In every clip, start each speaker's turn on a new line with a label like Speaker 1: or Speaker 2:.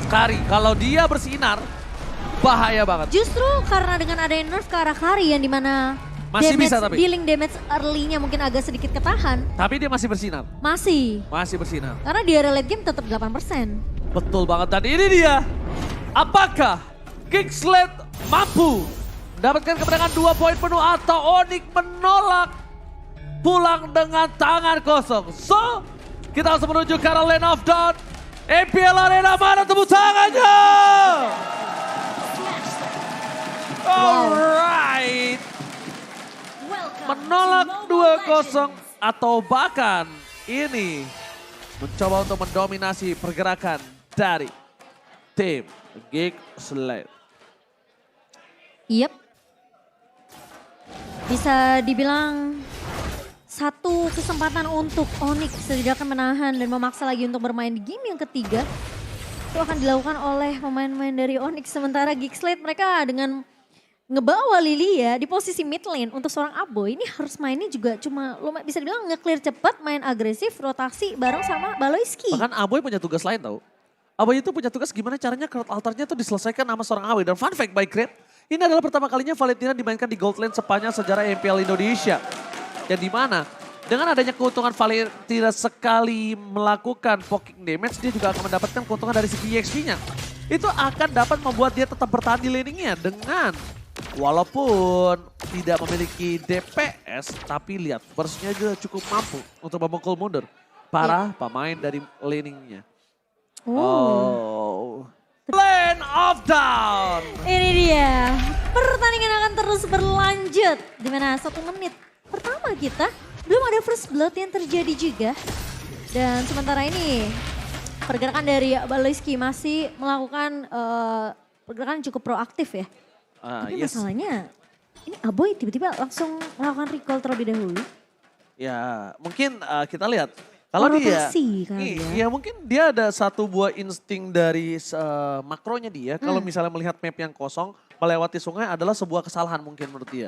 Speaker 1: Kari, kalau dia bersinar, bahaya banget.
Speaker 2: Justru karena dengan adanya nerf ke arah Kari yang dimana
Speaker 1: Masih
Speaker 2: damage,
Speaker 1: bisa tapi.
Speaker 2: dealing damage early-nya mungkin agak sedikit ketahan.
Speaker 1: Tapi dia masih bersinar.
Speaker 2: Masih.
Speaker 1: Masih bersinar.
Speaker 2: Karena di area late game tetap 8%.
Speaker 1: Betul banget. Dan ini dia. Apakah Kingslet mampu mendapatkan kemenangan 2 poin penuh atau Onyx menolak pulang dengan tangan kosong. So, kita langsung menuju ke arah Lane of Dawn. MPL Arena, mana tepuk tangannya? Alright. Menolak 2-0 atau bahkan ini mencoba untuk mendominasi pergerakan dari tim Kingslet.
Speaker 2: Yep. Bisa dibilang satu kesempatan untuk Onyx setidaknya menahan dan memaksa lagi untuk bermain di game yang ketiga. Itu akan dilakukan oleh pemain-pemain dari Onyx. Sementara Kingslet mereka dengan ngebawa Lilia di posisi mid lane untuk seorang Aboy. Ini harus mainnya juga cuma bisa dibilang nge-clear cepat, main agresif, rotasi bareng sama Baloyski.
Speaker 1: Bahkan Aboy punya tugas lain tau. Aboy itu punya tugas gimana caranya crowd altarnya itu diselesaikan sama seorang Aboy. Dan fun fact by Great, ini adalah pertama kalinya Valentina dimainkan di Gold Lane sepanjang sejarah MPL Indonesia. Yang dimana dengan adanya keuntungan Valentina sekali melakukan poking damage, dia juga akan mendapatkan keuntungan dari segi EXP-nya. Itu akan dapat membuat dia tetap bertahan di laning-nya dengan walaupun tidak memiliki DPS, tapi lihat burst-nya juga cukup mampu untuk memukul mundur para pemain dari laning-nya. Oh. Lane of Dawn.
Speaker 2: Ini dia, pertandingan akan terus berlanjut. Dimana 1 menit pertama kita belum ada first blood yang terjadi juga. Dan sementara ini pergerakan dari Baloyski masih melakukan pergerakan cukup proaktif ya. Tapi masalahnya ini Aboy tiba-tiba langsung melakukan recall terlebih dahulu.
Speaker 1: Ya mungkin kita lihat. Kalau
Speaker 2: Rotasi
Speaker 1: dia,
Speaker 2: kali
Speaker 1: ya mungkin dia ada satu buah insting dari makronya dia. Kalau misalnya melihat map yang kosong, melewati sungai adalah sebuah kesalahan mungkin menurut dia.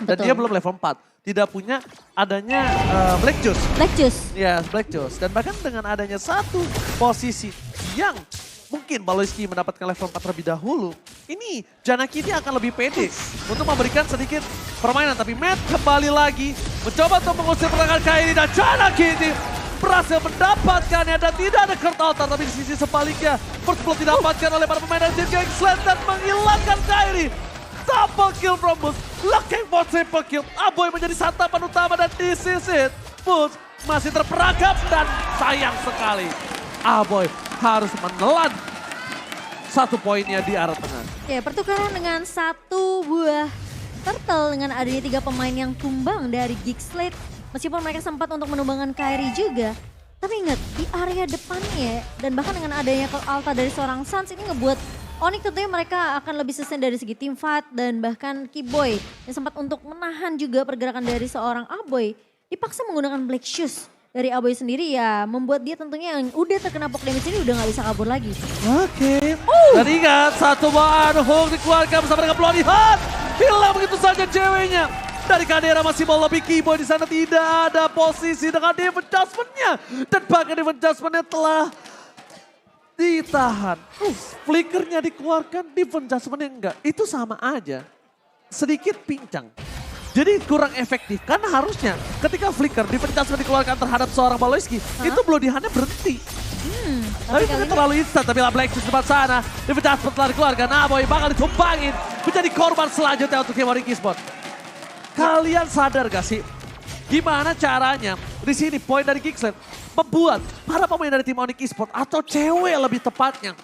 Speaker 1: Dan
Speaker 2: Betul.
Speaker 1: dia belum level 4, tidak punya adanya Black Juice.
Speaker 2: Black Juice.
Speaker 1: Ya, Black Juice. Dan bahkan dengan adanya satu posisi yang mungkin Baloyski mendapatkan level 4 terlebih dahulu, ini Janaki ini akan lebih pede untuk memberikan sedikit permainan. Tapi Matt kembali lagi mencoba untuk mengusir pertahanan Kairi dan Janaki ini berhasil mendapatkannya dan tidak ada curd altar. Tapi di sisi sebaliknya, first blood didapatkan oleh para pemain dari tim Kingslet dan menghilangkan Kairi. Double kill from Boots, looking for triple kill. Aboy menjadi santapan utama dan this is it. Boots masih terperangkap dan sayang sekali. Aboy harus menelan 1 poinnya di arah tengah.
Speaker 2: Ya, pertukaran dengan 1 buah turtle dengan adanya 3 pemain yang tumbang dari Kingslet. Meskipun mereka sempat untuk menumbangkan Kairi juga. Tapi ingat, di area depannya dan bahkan dengan adanya alta dari seorang Suns ini ngebuat Onyx tentunya mereka akan lebih sustain dari segi team fight dan bahkan Keyboy yang sempat untuk menahan juga pergerakan dari seorang Aboy. Dipaksa menggunakan Black Shoes dari Aboy sendiri ya membuat dia tentunya yang udah terkena poke damage ini udah gak bisa kabur lagi.
Speaker 1: Oke. Dan ingat, satu bahan hook dikeluarkan bersama dengan Bloody Heart. Hilang begitu saja ceweknya. Dari Kadera masih mau lebih Keyboy di sana tidak ada posisi dengan defense adjustment-nya. Dan bahkan defense adjustment-nya telah ditahan. Flickernya dikeluarkan, defense adjustment-nya enggak. Itu sama aja. Sedikit pincang. Jadi kurang efektif. Karena harusnya ketika flicker, defense adjustment dikeluarkan terhadap seorang Baloyski, itu Bloody Hand-nya berhenti. Tapi ini terlalu instan, tapi lah Black Shoes di depan sana. Defense adjustment telah dikeluarkan, Aboy bakal ditumpangin. Menjadi korban selanjutnya untuk Kemori Kisport. Kalian sadar gak sih gimana caranya di sini poin dari Kingslet membuat para pemain dari tim Onyx Esport atau cewek lebih tepatnya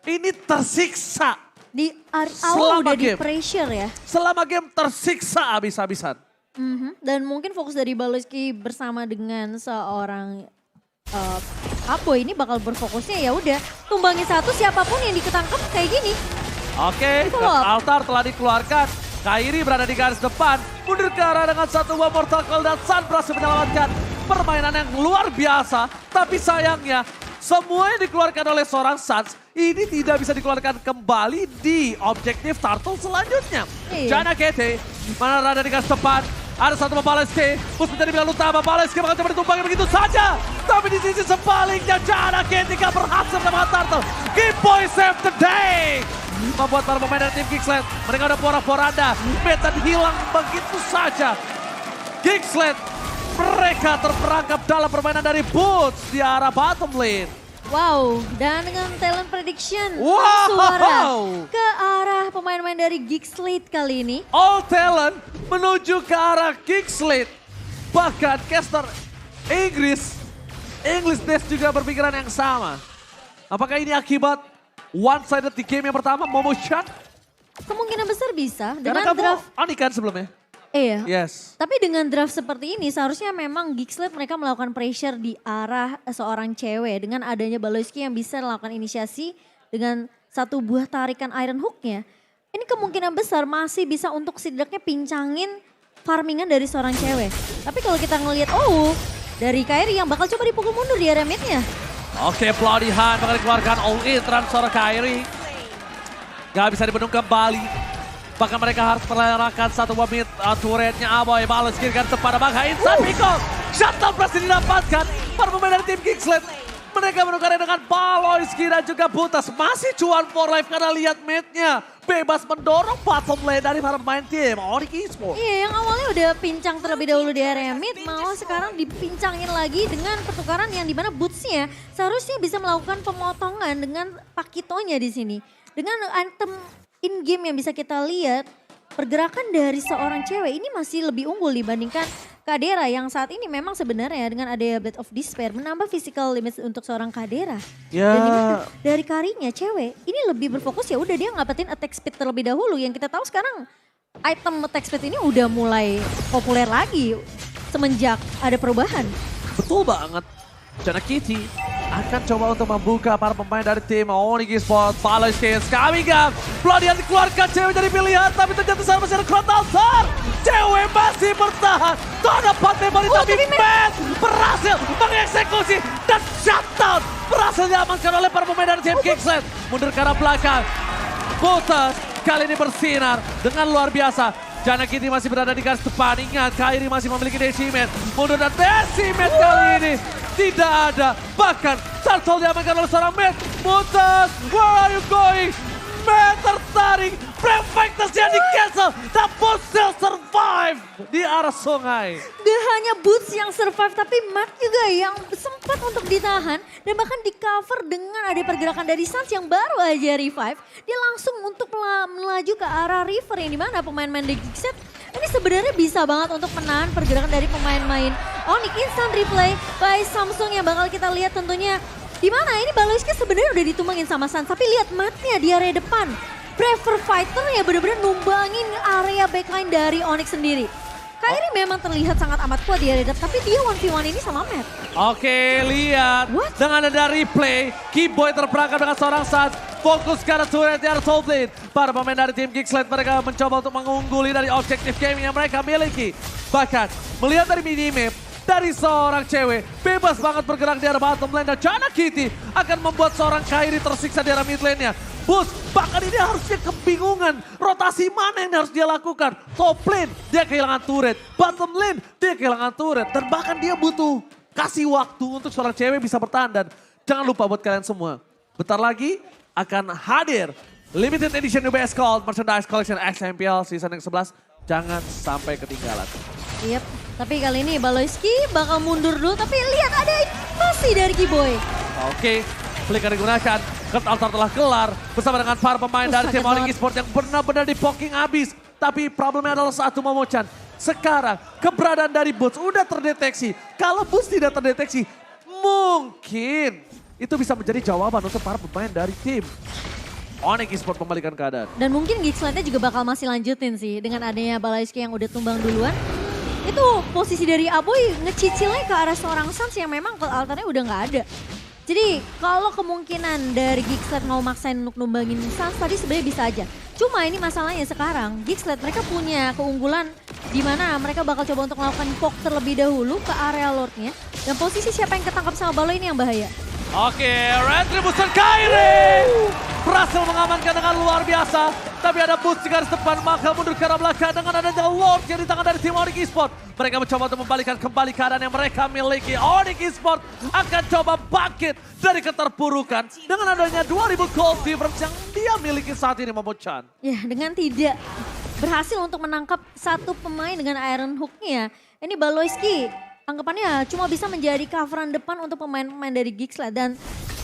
Speaker 1: ini tersiksa
Speaker 2: Di awal udah di
Speaker 1: game.
Speaker 2: pressure ya.
Speaker 1: Selama game tersiksa habis-habisan.
Speaker 2: Dan mungkin fokus dari Baloyski bersama dengan seorang Aboy ini bakal berfokusnya ya udah tumbangin 1 siapapun yang diketangkep kayak gini.
Speaker 1: Oke, altar telah dikeluarkan. Kairi berada di garis depan, mundur ke arah dengan 1 buah Mortal Coil dan Sun berhasil menyelamatkan permainan yang luar biasa. Tapi sayangnya semua yang dikeluarkan oleh seorang Suns ini tidak bisa dikeluarkan kembali di objektif Turtle selanjutnya.
Speaker 2: Iya.
Speaker 1: Jana Kete mana berada di garis depan, Ada satu Baleski, Bus menjadi pilihan utama. Baleski bakal coba ditumbangin begitu saja. Tapi di sisi sebaliknya, Jana ketika berhasil mendapatkan turtle. Kiboy save the day. Membuat para pemain dari tim Geeksland, mereka udah porak-poranda. Metan hilang begitu saja. Geeksland, mereka terperangkap dalam permainan dari Boots di arah bottom lane.
Speaker 2: Wow, dan dengan talent prediction
Speaker 1: Wow.
Speaker 2: suara ke arah pemain-pemain dari Geekslead kali ini.
Speaker 1: All talent menuju ke arah Geekslead. Bahkan caster English Dash juga berpikiran yang sama. Apakah ini akibat one-sided di game yang pertama, Momo Chan?
Speaker 2: Kemungkinan besar bisa
Speaker 1: Karena
Speaker 2: dengan
Speaker 1: kamu
Speaker 2: draft.
Speaker 1: Oni kan sebelumnya?
Speaker 2: Iya.
Speaker 1: Yes.
Speaker 2: Tapi dengan draft seperti ini seharusnya memang Geekslead mereka melakukan pressure di arah seorang cewek. Dengan adanya Baloyski yang bisa melakukan inisiasi dengan satu buah tarikan Iron Hook-nya. Ini kemungkinan besar masih bisa untuk setidaknya pincangin farmingan dari seorang cewek. Tapi kalau kita ngelihat dari Kairi yang bakal coba dipukul mundur di area mid-nya.
Speaker 1: Oke, Bloody Hand bakal dikeluarkan all in transfer Kairi. Gak bisa dibendung kembali. Bahkan mereka harus melerakan satu mid turretnya Aboy. Balas kiri kan kepada Bangka Insan Miko. Shutdown berhasil didapatkan para pemain dari tim Geekslead. Mereka menukarnya dengan Baloyski dan juga Butas. Masih cuan for life karena lihat midnya. Bebas mendorong bottom lane dari para pemain tim Onyx Esports.
Speaker 2: Iya, yang awalnya udah pincang terlebih dahulu di area mid, malah sekarang dipincangin lagi dengan pertukaran yang dimana Bootsnya seharusnya bisa melakukan pemotongan dengan Pakitonya di sini. Dengan item in-game yang bisa kita lihat, pergerakan dari seorang cewek ini masih lebih unggul dibandingkan Kadera yang saat ini memang sebenarnya dengan adanya Blade of Despair menambah physical limits untuk seorang Kadera.
Speaker 1: Ya.
Speaker 2: Dan dimana dari Karinya cewek ini lebih berfokus ya udah dia ngapatin attack speed terlebih dahulu. Yang kita tahu sekarang item attack speed ini udah mulai populer lagi semenjak ada perubahan.
Speaker 1: Betul banget. Jana Kitty akan coba untuk membuka para pemain dari tim Onyx Esports. Baloyski kami gak. Bloody Hand dikeluarkan, cewek jadi pilihan. Tapi ternyata sana masih ada Crowd Star. Cewek masih bertahan. Tanda pantai balik tapi Matt berhasil mengeksekusi. Dan shutdown berhasil diamankan oleh para pemain dari tim Geekslead. Mundur ke arah belakang. Butas kali ini bersinar dengan luar biasa. Jana Kitty masih berada di garis depan. Ingat, Kairi masih memiliki Decimet. Mundur dan Decimet kali ini tidak ada. Bahkan Turtle diamankan oleh seorang Matt. Butas, where are you going? Matt tertarik. Prefectus yang di cancel. Dan Boots still survive di arah sungai.
Speaker 2: Gak hanya Boots yang survive tapi Matt juga yang sempat untuk ditahan. Dan bahkan di cover dengan ada pergerakan dari Suns yang baru aja revive. Dia langsung untuk melaju ke arah River yang dimana pemain-pemain di Geekslead ini sebenarnya bisa banget untuk menahan pergerakan dari pemain-pemain Onyx. Instant replay by Samsung yang bakal kita lihat tentunya. Dimana ini Baloyski sebenarnya udah ditumbangin sama Suns. Tapi lihat Matt-nya di area depan. Prefer fighter ya bener-bener numbangin area backline dari Onyx sendiri. Kairi memang terlihat sangat amat kuat di area depan. Tapi dia 1v1 ini sama Matt.
Speaker 1: Oke, lihat.
Speaker 2: What?
Speaker 1: Dengan ada replay, Kiboy terperangkap dengan seorang Suns. Fokus ke arah turret di arah top lane. Para pemain dari tim Geekslead mereka mencoba untuk mengungguli dari objektif game yang mereka miliki. Bahkan melihat dari minimap, dari seorang cewek bebas banget bergerak di arah bottom lane. Dan Jana Kitty akan membuat seorang Kairi tersiksa di arah mid lane-nya. Boots bahkan ini harusnya kebingungan. Rotasi mana yang harus dia lakukan. Top lane dia kehilangan turret. Bottom lane dia kehilangan turret. Dan bahkan dia butuh kasih waktu untuk seorang cewek bisa bertahan. Dan jangan lupa buat kalian semua. Bentar lagi akan hadir Limited Edition UBS Gold Merchandise Collection XMPL Season yang 11. Jangan sampai ketinggalan.
Speaker 2: Yep, tapi kali ini Baloyski bakal mundur dulu. Tapi lihat ada invasi dari Kiboy.
Speaker 1: Oke, flicker digunakan. Cut altar telah kelar bersama dengan para pemain dari tim
Speaker 2: sakit
Speaker 1: Onyx
Speaker 2: banget.
Speaker 1: Esports yang benar-benar di-poking abis. Tapi problemnya adalah satu Momo-chan. Sekarang keberadaan dari Boots udah terdeteksi. Kalau Boots tidak terdeteksi, mungkin itu bisa menjadi jawaban untuk para pemain dari tim Onyx Esports membalikan keadaan.
Speaker 2: Dan mungkin Geekslead-nya juga bakal masih lanjutin sih dengan adanya Baloyski yang udah tumbang duluan. Itu posisi dari Aboy ngecicilnya ke arah seorang Suns yang memang altarnya udah nggak ada. Jadi kalau kemungkinan dari Geekslead mau maksain untuk numbangin Suns tadi sebenarnya bisa aja. Cuma ini masalahnya sekarang Geekslead mereka punya keunggulan di mana mereka bakal coba untuk melakukan poke terlebih dahulu ke area Lordnya. Dan posisi siapa yang ketangkap sama Balo ini yang bahaya.
Speaker 1: Oke, Retribution Kairi berhasil mengamankan dengan luar biasa. Tapi ada Boots di garis depan, Makal mundur ke arah belakang dengan adanya Lord yang di tangan dari tim Onyx Esports. Mereka mencoba untuk membalikan kembali keadaan yang mereka miliki. Onyx Esports akan coba bangkit dari keterpurukan dengan adanya 2000 gold difference yang dia miliki saat ini, Momo-chan.
Speaker 2: Ya, dengan tidak berhasil untuk menangkap satu pemain dengan Iron Hook-nya, ini Baloyski anggapannya cuma bisa menjadi coveran depan untuk pemain-pemain dari Geeks lah. Dan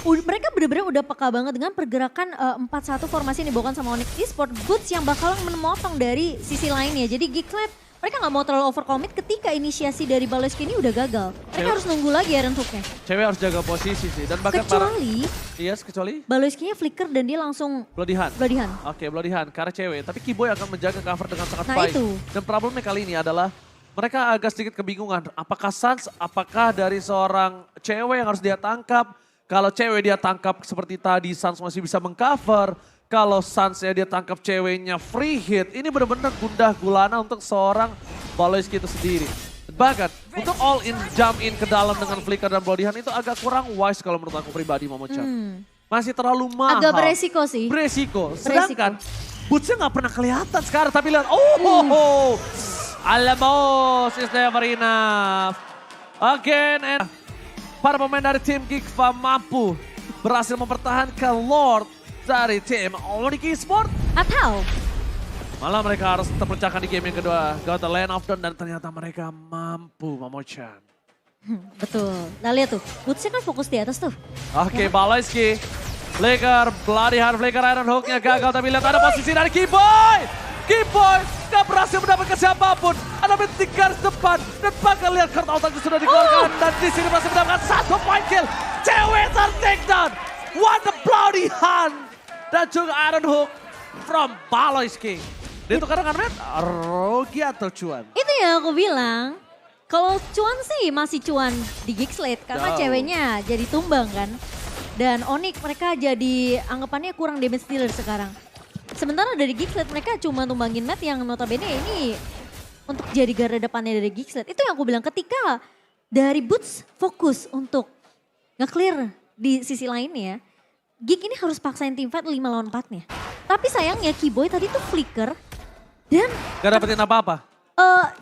Speaker 2: mereka benar-benar udah peka banget dengan pergerakan 4-1 formasi yang dibawakan sama Onyx Esports. Boots yang bakal memotong dari sisi lainnya. Jadi Geeks mereka nggak mau terlalu overcommit ketika inisiasi dari Baloyski ini udah gagal. Mereka harus nunggu lagi Iron Hook-nya.
Speaker 1: Cewek harus jaga posisi sih. Dan bahkan kecuali
Speaker 2: Baloyski-nya flicker dan dia langsung
Speaker 1: Bloody Hand. Oke, Bloody Hand karena cewek. Tapi Kiboy akan menjaga cover dengan sangat baik.
Speaker 2: Itu.
Speaker 1: Dan problemnya kali ini adalah mereka agak sedikit kebingungan. Apakah Sans, apakah dari seorang cewek yang harus dia tangkap? Kalau cewek dia tangkap seperti tadi, Sans masih bisa mengcover. Kalau Sans-nya dia tangkap ceweknya free hit. Ini benar-benar gundah gulana untuk seorang Baloyski itu sendiri. Bahkan untuk all in, jump in ke dalam dengan flicker dan Bloody Hand itu agak kurang wise kalau menurut aku pribadi, Momo-chan. Masih terlalu mahal.
Speaker 2: Agak beresiko sih.
Speaker 1: Beresiko. Sedangkan Boots-nya nggak pernah kelihatan sekarang. Tapi lihat, Alamos is never enough. Again, and para pemain dari tim Geeks mampu berhasil mempertahankan Lord dari tim Onyx Esports.
Speaker 2: Atau
Speaker 1: Malah mereka harus terpecahkan di game yang kedua. Got the Land of Dawn dan ternyata mereka mampu, Momo-chan.
Speaker 2: betul. Nah lihat tuh, Boots-nya kan fokus di atas tuh.
Speaker 1: Oke, Baloyski. Flicker, Bloody Hand, Flicker Iron Hook-nya gagal. Tapi lihat ada posisi dari Kiboy. Kiboy gak berhasil mendapatkan siapapun. Ada mid di garis depan. Dan bakal lihat kartu otaknya sudah dikeluarkan. Dan di sini berhasil mendapatkan 1 point kill. Cewek ter-takedown. What a Bloody Hand. Dan juga Iron Hook from Baloyski. Dia itu kadang-kadang rugi atau cuan.
Speaker 2: Itu yang aku bilang. Kalau cuan sih masih cuan di Geekslate. Karena ceweknya jadi tumbang kan. Dan Onyx mereka jadi anggapannya kurang damage dealer sekarang. Sementara dari Geekslate mereka cuma tumbangin Matt yang notabene ini untuk jadi garda depannya dari Geekslate. Itu yang aku bilang ketika dari Boots fokus untuk nge-clear di sisi lainnya. Geek ini harus paksain team fight 5 lawan 4-nya. Tapi sayangnya Kiboy tadi tuh flicker dan
Speaker 1: Gak dapetin apa-apa.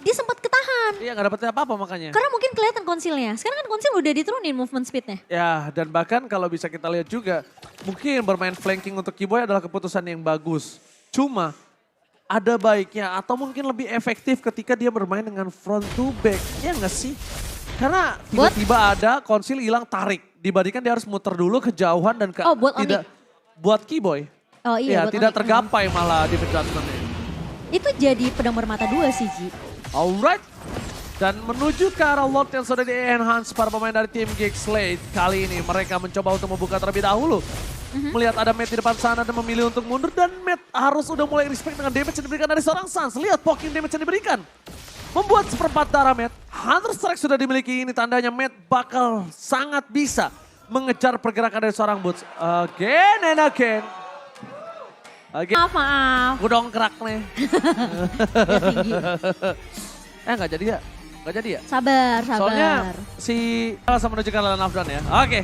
Speaker 2: dia sempat ketahan.
Speaker 1: Iya gak dapetin apa-apa makanya.
Speaker 2: Karena mungkin kelihatan konsilnya. Sekarang kan konsil udah diturunin movement speednya.
Speaker 1: Ya, dan bahkan kalau bisa kita lihat juga, mungkin bermain flanking untuk Kiboy adalah keputusan yang bagus. Cuma, ada baiknya atau mungkin lebih efektif ketika dia bermain dengan front to back. Ya nggak sih? Karena tiba-tiba ada konsil hilang tarik. Dibandingkan dia harus muter dulu kejauhan dan
Speaker 2: buat
Speaker 1: tidak buat Kiboy.
Speaker 2: Oh iya,
Speaker 1: Ya,
Speaker 2: buat
Speaker 1: tidak
Speaker 2: Onyx.
Speaker 1: tergapai malah di adjustment-nya.
Speaker 2: Itu jadi pedang bermata dua sih, Ji.
Speaker 1: Alright. Dan menuju ke arah Lord yang sudah di-enhance para pemain dari tim Geekslate. Kali ini mereka mencoba untuk membuka terlebih dahulu. Melihat ada Matt di depan sana dan memilih untuk mundur. Dan Matt harus udah mulai respect dengan damage yang diberikan dari seorang Sans. Lihat poking damage yang diberikan. Membuat seperempat darah Matt. Hunter Strike sudah dimiliki, ini tandanya Matt bakal sangat bisa mengejar pergerakan dari seorang Boots. Again and again.
Speaker 2: Maaf.
Speaker 1: Gue dongkrak nih.
Speaker 2: Ya, tinggi.
Speaker 1: Nggak jadi ya? Nggak jadi ya?
Speaker 2: Sabar.
Speaker 1: Soalnya si langsung menuju ke Land of Dawn ya. Oke.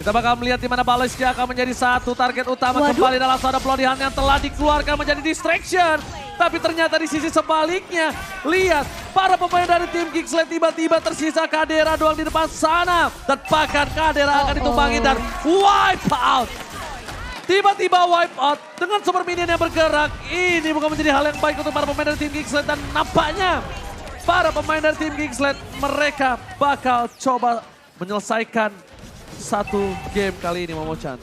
Speaker 1: Kita bakal melihat di mana Baloyski akan menjadi satu target utama. Kembali dalam ada Bloody Hand yang telah dikeluarkan menjadi distraction. Tapi ternyata di sisi sebaliknya, lihat para pemain dari tim Geekslate tiba-tiba tersisa Kadera doang di depan sana. Dan bahkan Kadera akan ditumpangi dan wipe out. Tiba-tiba wipe out dengan super minion yang bergerak. Ini bukan menjadi hal yang baik untuk para pemain dari tim Geekslate. Dan nampaknya para pemain dari tim Geekslate mereka bakal coba menyelesaikan satu game kali ini, Momo-chan.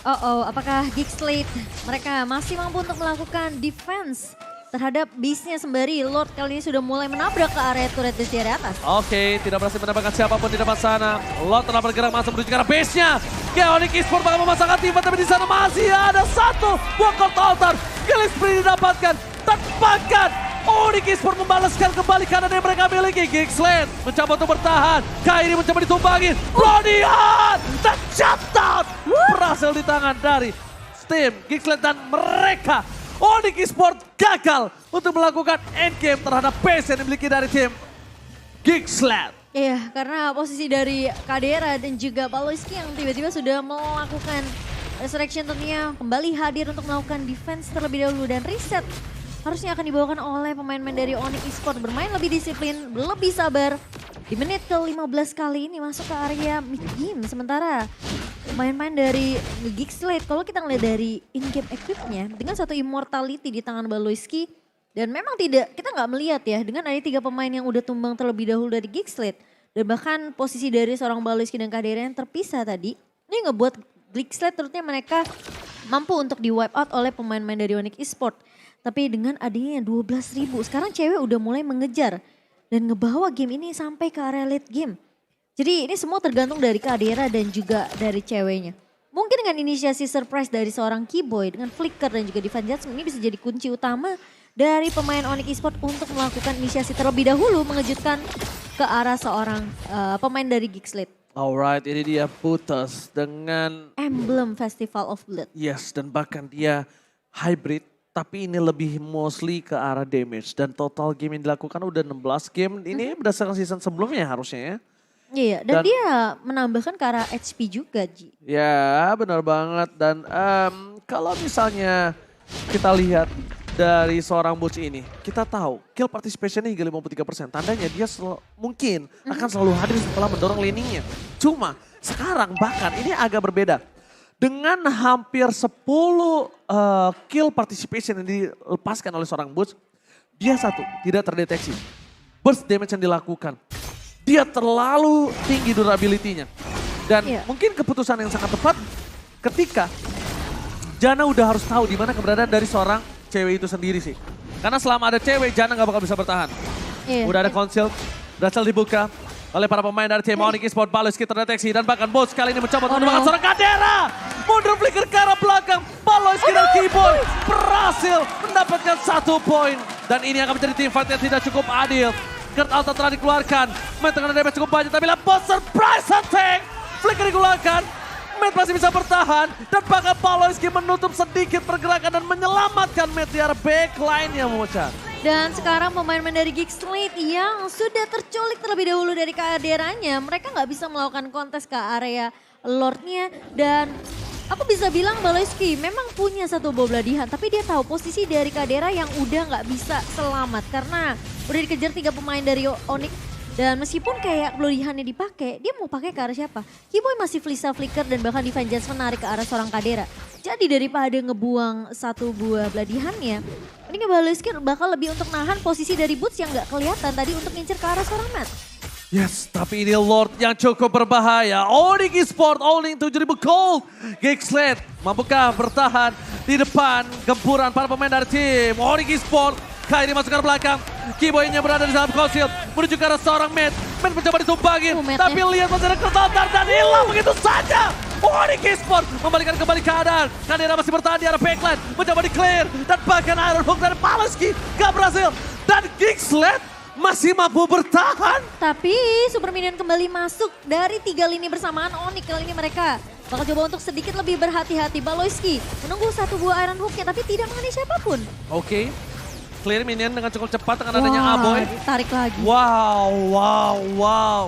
Speaker 2: Apakah Geekslate mereka masih mampu untuk melakukan defense terhadap base-nya sembari Lord kali ini sudah mulai menabrak ke area turret base di area atas.
Speaker 1: Oke, tidak berhasil mendapatkan siapapun di depan sana. Lord telah bergerak masuk menuju ke arah base-nya. Onyx Esports bakal memasangkan tim, tapi di sana masih ada satu buah altar. Killing spree didapatkan, dan bahkan Onyx Esports membalaskan kembali kanan yang mereka miliki. Geekslate mencoba untuk bertahan. Kairi mencoba ditumbangin. Bloody Hand dan shutdown. Berhasil di tangan dari tim Geekslate dan mereka. Onyx Esports gagal untuk melakukan endgame terhadap base yang dimiliki dari tim Geekslate.
Speaker 2: Iya, karena posisi dari Kadera dan juga Baloyski yang tiba-tiba sudah melakukan Resurrection tentunya kembali hadir untuk melakukan defense terlebih dahulu dan reset. Harusnya akan dibawakan oleh pemain-pemain dari Onyx Esports, bermain lebih disiplin, lebih sabar. Di menit ke-15 kali ini masuk ke area mid game. Sementara pemain-pemain dari Geekslate, kalau kita ngeliat dari in-game equipnya dengan satu immortality di tangan Baloyski. Dan memang tidak, kita nggak melihat ya dengan ada 3 pemain yang udah tumbang terlebih dahulu dari Geekslate. Dan bahkan posisi dari seorang Baloyski dan Kadera yang terpisah tadi. Ini ngebuat Geekslate terutama mereka mampu untuk di wipe out oleh pemain-pemain dari Onyx Esports. Tapi dengan adanya 12.000, sekarang cewek udah mulai mengejar dan ngebawa game ini sampai ke area late game. Jadi ini semua tergantung dari Kadera dan juga dari ceweknya. Mungkin dengan inisiasi surprise dari seorang Keyboy dengan flicker dan juga defense judgment ini bisa jadi kunci utama dari pemain Onyx Esports untuk melakukan inisiasi terlebih dahulu mengejutkan ke arah seorang pemain dari Geekslate.
Speaker 1: Alright, ini dia Putus dengan
Speaker 2: Emblem Festival of Blood.
Speaker 1: yes, dan bahkan dia hybrid. Tapi ini lebih mostly ke arah damage. Dan total game yang dilakukan udah 16 game. Ini berdasarkan season sebelumnya harusnya ya.
Speaker 2: Iya, dan dia menambahkan ke arah HP juga, Ji.
Speaker 1: Ya benar banget. Dan kalau misalnya kita lihat dari seorang Butch ini. Kita tahu kill participation-nya hingga 53%. Tandanya dia mungkin akan selalu hadir setelah mendorong laningnya. Cuma sekarang bahkan ini agak berbeda. Dengan hampir 10 kill participation yang dilepaskan oleh seorang Butch, dia satu, tidak terdeteksi. Burst damage yang dilakukan, dia terlalu tinggi durability-nya. Dan mungkin keputusan yang sangat tepat ketika Janna udah harus tahu di mana keberadaan dari seorang cewek itu sendiri sih. Karena selama ada cewek, Janna gak bakal bisa bertahan. Udah ada conceal, berhasil dibuka oleh para pemain dari tim Onyx Esports. Baloyski terdeteksi dan bahkan Butch kali ini mencoba untuk mendapatkan seorang Kadera. Mundur flicker ke arah belakang. Baloyski dan Keyboy berhasil mendapatkan 1 poin. Dan ini akan menjadi team fight yang tidak cukup adil. Kurt Alta telah dikeluarkan. Matt dengan damage cukup banyak tapi lihat Butch surprise attack. Flicker dikeluarkan. Matt masih bisa bertahan. Dan bahkan Baloyski menutup sedikit pergerakan dan menyelamatkan Matt di arah backline-nya Mocha.
Speaker 2: Dan sekarang pemain-pemain dari Geekslate yang sudah terculik terlebih dahulu dari Kaderanya. Mereka nggak bisa melakukan kontes ke area Lordnya. Dan aku bisa bilang Baloyski memang punya satu bom beladihan. Tapi dia tahu posisi dari Kadera yang udah nggak bisa selamat. Karena udah dikejar 3 pemain dari Onyx. Dan meskipun kayak beladihannya dipakai, dia mau pakai ke arah siapa? Keyboy masih Flisa Flicker dan bahkan Divine Judge menarik ke arah seorang Kadera. Jadi daripada ngebuang 1 buah beladihannya, ini Baloyski bakal lebih untuk nahan posisi dari Butch yang gak kelihatan tadi untuk ngincer ke arah seorang Matt.
Speaker 1: Yes, tapi ini Lord yang cukup berbahaya. Onyx Esports owning 7.000 gold. Geekslate mampukah bertahan di depan gempuran para pemain dari tim Onyx Esports. Kali ini masuk ke belakang. Keyboy-nya berada di dalam conceal. Menuju ke arah seorang Matt. Matt mencoba ditumbangin. Tapi lihat masih ada Kertantar dan hilang begitu saja. Onyx Esports membalikan kembali keadaan. Kadera masih bertahan di arah backline. Mencoba di clear. Dan bahkan Iron Hook dari Baloyski gak berhasil. Dan Geekslate masih mampu bertahan.
Speaker 2: Tapi Super Minion kembali masuk dari 3 lini bersamaan Onyx. Kali ini mereka bakal coba untuk sedikit lebih berhati-hati. Baloyski menunggu 1 buah Iron Hook-nya tapi tidak mengenai siapapun.
Speaker 1: Oke. Clear minion dengan cukup cepat dengan adanya Aboy.
Speaker 2: Tarik lagi.
Speaker 1: Wow.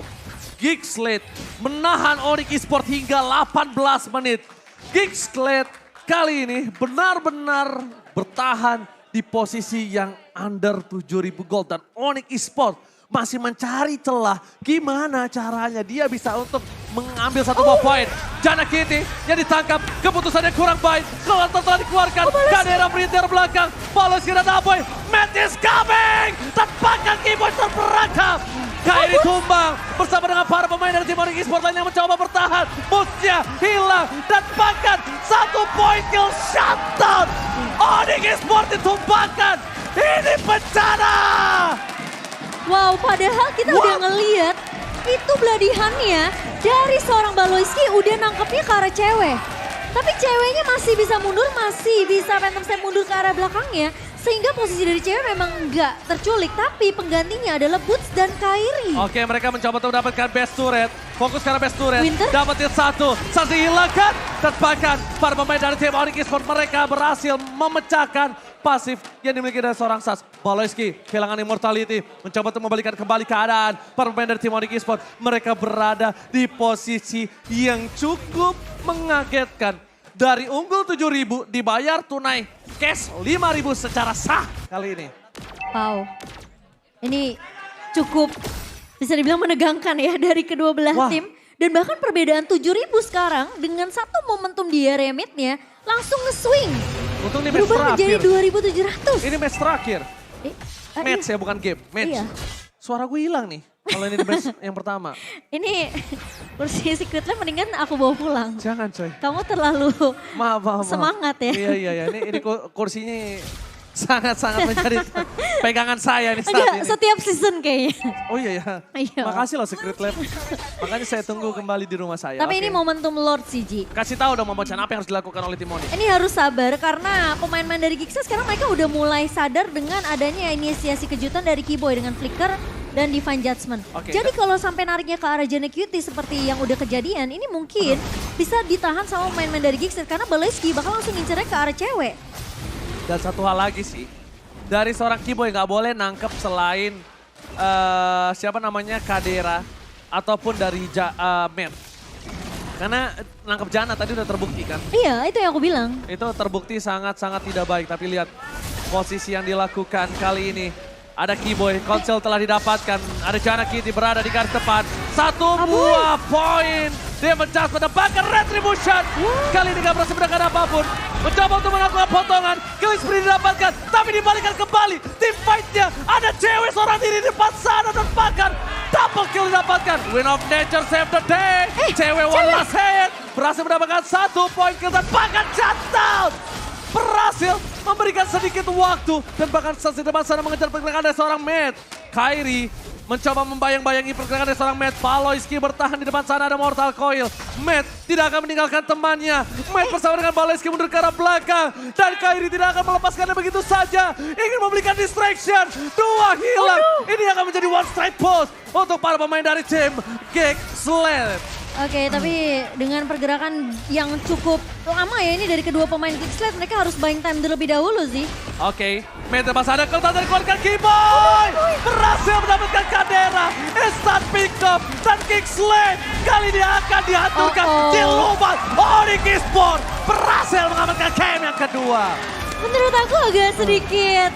Speaker 1: Geekslate menahan Onyx Esports hingga 18 menit. Geekslate kali ini benar-benar bertahan di posisi yang under 7.000 gold. Dan Onyx Esports masih mencari celah gimana caranya dia bisa untuk mengambil 1 buah poin. Janna Kitty yang ditangkap, keputusannya kurang baik. Keluar telah dikeluarkan, Kadera berintir belakang. Baloyski dan Aboy, Matt is coming! Tepakan Keyboy terperangkap. Kairi tumbang bersama dengan para pemain dari tim Onyx Esports lain yang mencoba bertahan. Butch-nya hilang dan bahkan 1 poin kill shutdown. Onyx Esports ditumbangkan. Ini bencana!
Speaker 2: Wow, padahal kita udah ngeliat itu beladihannya dari seorang Baloyski udah nangkepnya ke arah cewek. Tapi ceweknya masih bisa mundur, masih bisa phantom step mundur ke arah belakangnya. Sehingga posisi dari cewek memang nggak terculik, tapi penggantinya adalah Butch dan Kairi.
Speaker 1: Oke, mereka mencoba untuk mendapatkan best turret. Fokus karena best turret.
Speaker 2: Winter?
Speaker 1: Dapetin 1, Sansi hilangkan. Dan bahkan para pemain dari tim Onyx Esports mereka berhasil memecahkan pasif yang dimiliki dari seorang Sas. Baloyski kehilangan immortality, mencoba untuk membalikan kembali keadaan. Para pemain dari tim Onyx Esports mereka berada di posisi yang cukup mengagetkan. dari unggul 7.000 dibayar tunai cash 5.000 secara sah kali ini.
Speaker 2: Wow, ini cukup bisa dibilang menegangkan ya dari kedua belah
Speaker 1: Wah.
Speaker 2: tim. Dan bahkan perbedaan 7.000 sekarang dengan satu momentum di area mid-nya langsung nge-swing.
Speaker 1: Untung ini match
Speaker 2: Berubah menjadi
Speaker 1: terakhir.
Speaker 2: 2.700.
Speaker 1: Ini match terakhir. Match
Speaker 2: Iya.
Speaker 1: ya bukan game, match.
Speaker 2: Iya.
Speaker 1: Suara gue hilang nih kalau ini di match yang pertama.
Speaker 2: Ini kursi Secret Lab mendingan aku bawa pulang.
Speaker 1: Jangan coy.
Speaker 2: Kamu terlalu
Speaker 1: Maaf.
Speaker 2: semangat ya.
Speaker 1: Iya. Ini kursinya sangat-sangat menjadi pegangan saya nih saat
Speaker 2: Enggak,
Speaker 1: ini.
Speaker 2: setiap season kayaknya.
Speaker 1: Oh iya ya.
Speaker 2: Iya.
Speaker 1: Makasih loh Secret Lab. Makanya saya tunggu kembali di rumah saya.
Speaker 2: Tapi
Speaker 1: Oke.
Speaker 2: ini momentum Lord CG.
Speaker 1: Kasih tahu dong Momochan apa yang harus dilakukan oleh Timoni.
Speaker 2: Ini harus sabar karena pemain-pemain dari Giggs sekarang mereka udah mulai sadar dengan adanya inisiasi kejutan dari Keyboy dengan Flicker dan Divine Judgment.
Speaker 1: Oke,
Speaker 2: Jadi kalau sampai nariknya ke arah Jana Cutie seperti yang udah kejadian, ini mungkin bisa ditahan sama pemain-pemain dari Giggs karena Baleski bakal langsung ngincernya ke arah cewek.
Speaker 1: Dan satu hal lagi sih, dari seorang Keyboy nggak boleh nangkep selain siapa namanya Kadera ataupun dari Matt. Karena nangkep Jana tadi udah terbukti kan.
Speaker 2: Iya, itu yang aku bilang.
Speaker 1: Itu terbukti sangat-sangat tidak baik. Tapi lihat posisi yang dilakukan kali ini. Ada Keyboy, konsel telah didapatkan. Ada Jana Kitty berada di garis depan. Satu buah poin. Dia mencapai bahkan retribution. Kali ini gak berhasil mendapatkan apapun. Mencoba untuk melakukan potongan. Killing spree didapatkan. Tapi dibalikan kembali. Team fight-nya ada cewek seorang diri di depan sana. Dan bahkan double kill didapatkan. Win of Nature save the day. Cewek one last hit. Berhasil mendapatkan 1 poin kill dan bahkan shutdown. Berhasil memberikan sedikit waktu dan bahkan di depan sana mengejar pergerakan dari seorang Matt. Kairi mencoba membayang-bayangi pergerakan dari seorang Matt. Baloyski bertahan di depan sana, ada Mortal Coil. Matt tidak akan meninggalkan temannya. Matt bersama dengan Baloyski mundur ke arah belakang. Dan Kairi tidak akan melepaskannya begitu saja. Ingin memberikan distraction. 2 hilang. Ini akan menjadi one strike pose untuk para pemain dari tim Giggs-Lab.
Speaker 2: Oke, tapi dengan pergerakan yang cukup lama ya ini dari kedua pemain Giggs-Lab, mereka harus buying time terlebih dahulu sih.
Speaker 1: Oke, Matt pas ada kelihatan dari keluarga Keyboy. Berhasil mendapatkan Kadera. Instant pick up dan Giggs-Lab kali ini akan dihancurkan di lubang. Onyx Esports berhasil mengamankan game yang kedua.
Speaker 2: Menurut aku agak sedikit